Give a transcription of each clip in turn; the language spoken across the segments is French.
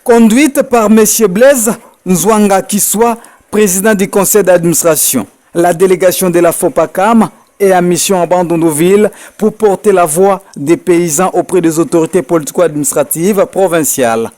conduite par M. Blaise Nzwanga Kiswa, président du conseil d'administration. La délégation de la FOPACAM est en mission à Bandundu-Ville pour porter la voix des paysans auprès des autorités politico-administratives provinciales.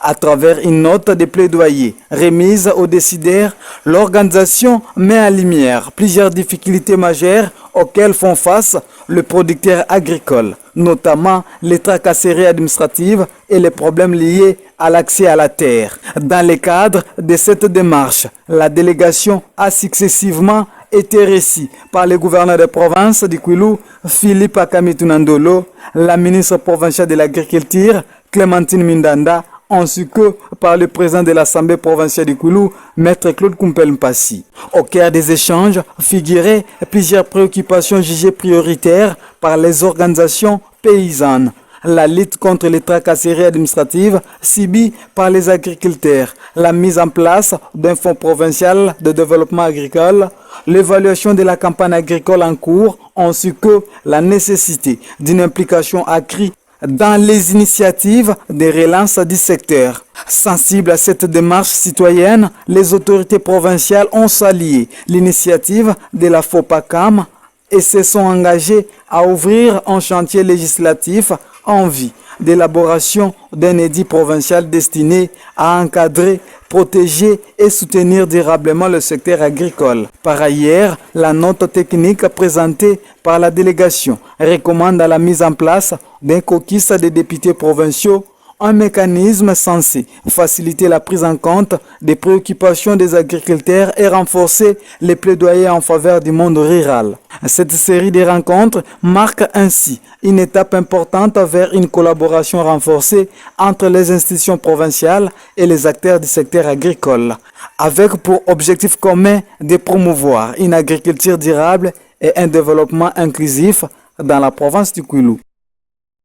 À travers une note de plaidoyer remise aux décideurs, l'organisation met en lumière plusieurs difficultés majeures auxquelles font face les producteurs agricoles, notamment les tracasseries administratives et les problèmes liés à l'accès à la terre. Dans le cadre de cette démarche, la délégation a successivement été reçue par le gouverneur de province du Kwilu, Philippe Akamitunandolo, la ministre provinciale de l'Agriculture, Clémentine Mindanda, ainsi que par le président de l'Assemblée provinciale du Kwilu, Maître Claude Kumpel-Mpassi. Au cœur des échanges figuraient plusieurs préoccupations jugées prioritaires par les organisations paysannes. La lutte contre les tracasseries administratives subies par les agriculteurs, la mise en place d'un fonds provincial de développement agricole, l'évaluation de la campagne agricole en cours, ainsi que la nécessité d'une implication accrue dans les initiatives de relance du secteur. Sensibles à cette démarche citoyenne, les autorités provinciales ont salué l'initiative de la FOPACAM et se sont engagées à ouvrir un chantier législatif en vue d'élaboration d'un édit provincial destiné à encadrer, protéger et soutenir durablement le secteur agricole. Par ailleurs, la note technique présentée par la délégation recommande à la mise en place d'un caucus des députés provinciaux, un mécanisme censé faciliter la prise en compte des préoccupations des agriculteurs et renforcer les plaidoyers en faveur du monde rural. Cette série de rencontres marque ainsi une étape importante vers une collaboration renforcée entre les institutions provinciales et les acteurs du secteur agricole, avec pour objectif commun de promouvoir une agriculture durable et un développement inclusif dans la province du Kwilu.